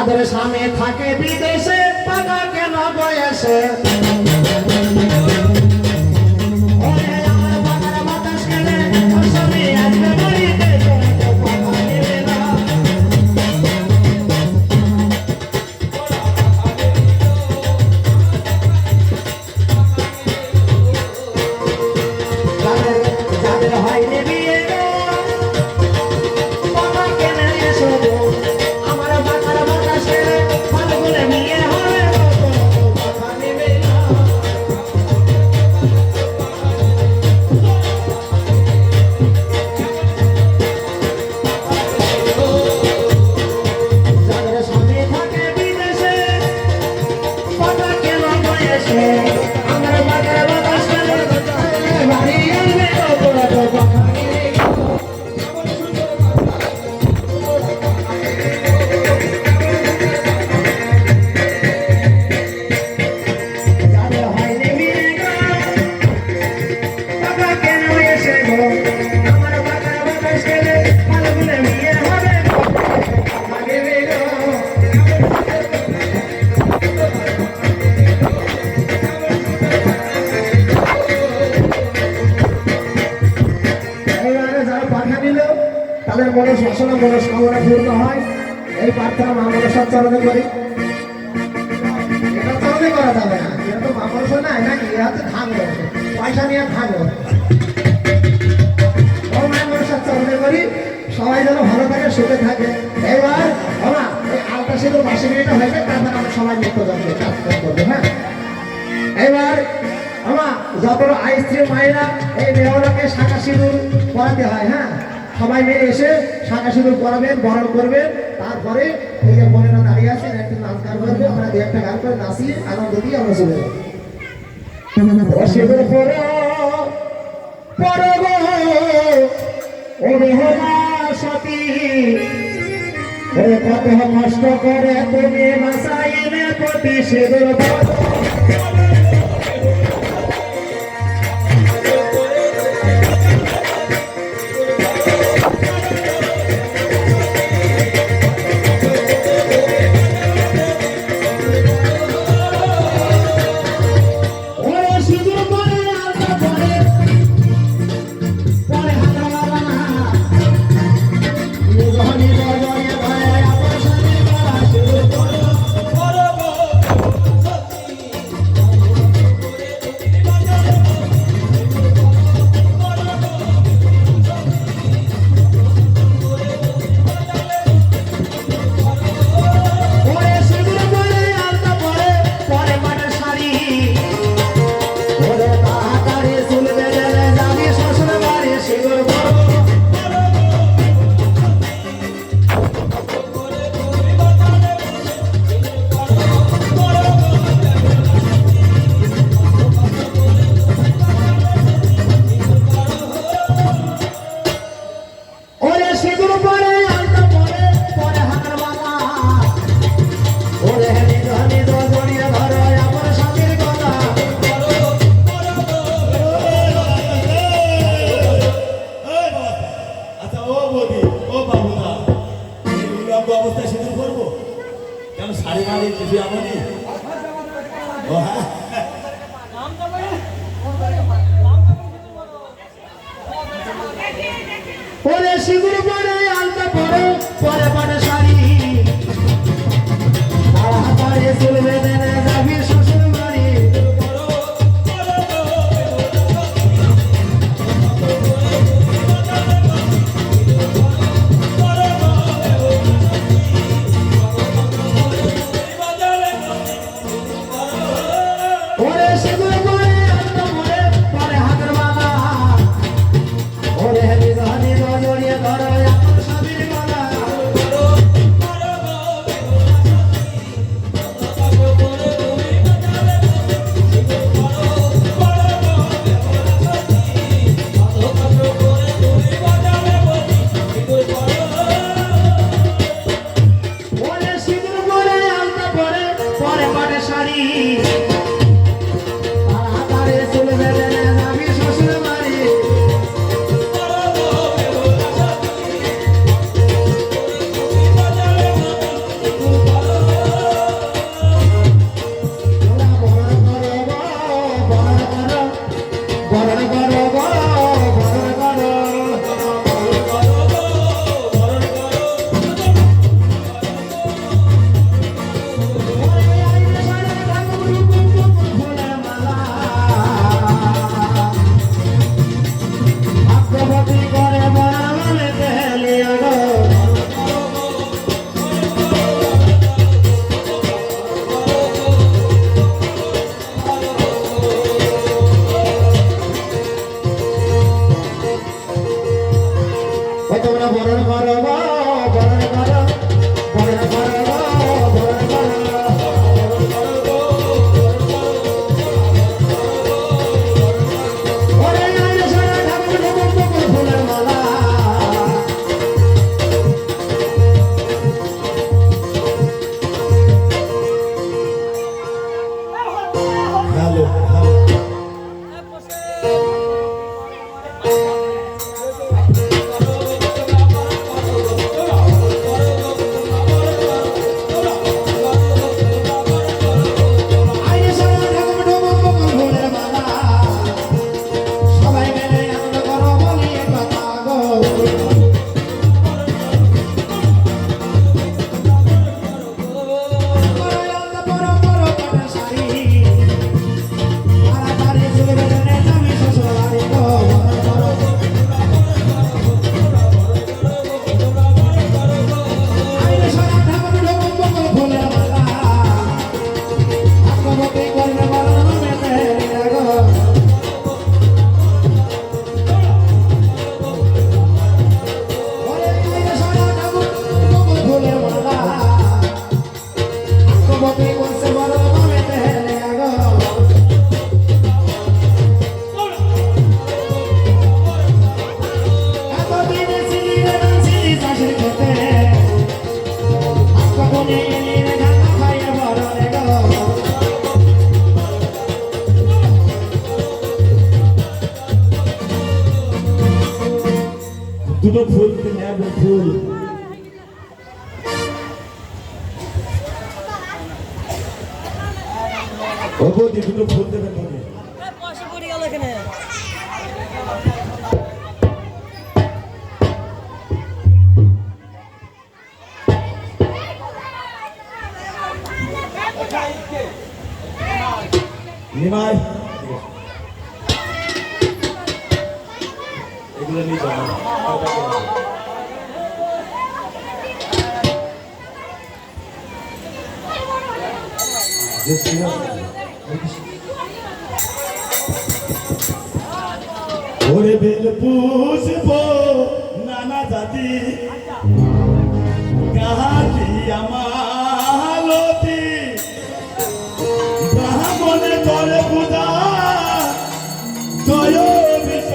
যাদের স্বামী থাকে বিদেশে পাকা কেন বয়সে তাদের মনের বাসনা মনস্কামনা পূর্ণ হয় এই প্রার্থনা মা মনসার চরণে করি। এটা চরণে করা যাবে না, এটা তো মা মনসা নাই নাকি, এটা হচ্ছে থাকবে পয়সা নিয়ে থাকবে। মা মনসার চরণে করি, সবাই যেন ভালো থাকে সুখে থাকে। এবার বাবা এই আলতা সিঁদুর 5 মিনিট হয়েছে, তারপর আমরা সবাই নৃত্য করবো। হ্যাঁ এবার বাবা যত স্ত্রী মায়েরা এই মেয়েগুলোকে শাঁখা সিঁদুর পরাতে হয়। হ্যাঁ সবাই মিলে এসে শাঁখা সিঁদুর পরাবেন, বরণ করবেন। তারপরে এই যে বোনেরা দাঁড়িয়ে আছেন একটু নাচ গান করবে, আমরা 2-1টা গান করে নাচি, আনন্দ দিয়ে আমরা চলে যাবো। সিঁদুর পরো পরব ও বেহুলা সতী, কত কষ্ট করে তুমি মাসাইলে পতি সিঁদুর পরো। ওরে সিঁদুর পরে আলতা পরে পরে পরে শাড়ি, পরে চুল বেঁধে যাবি শ্বশুর বাড়ি। ওরে সিঁদুর পরে আলতা পরে পরে হাতের মালা, ওরে জড়িয়ে ধরো আত্মপতি করে বরাবরে তেলিয়া গো তোমরা বরণ করো বরণ করো বরণ করো বরণ করো ওরে আয় সারা ঠাকুর ঠাকুর ফুলের মালা হ্যালো দুটো ফুল নেব ফুল ও বৌদি দুটো ফুল দেবেন বৌদি পয়সা পড়ে গেল এখানে নিমাই এগুলো নিয়ে যাবো ওরে বেল পুষব নানা জাতি কাহাতি আমালতি মনে করে পূজা জয় বিশ্ব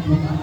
ও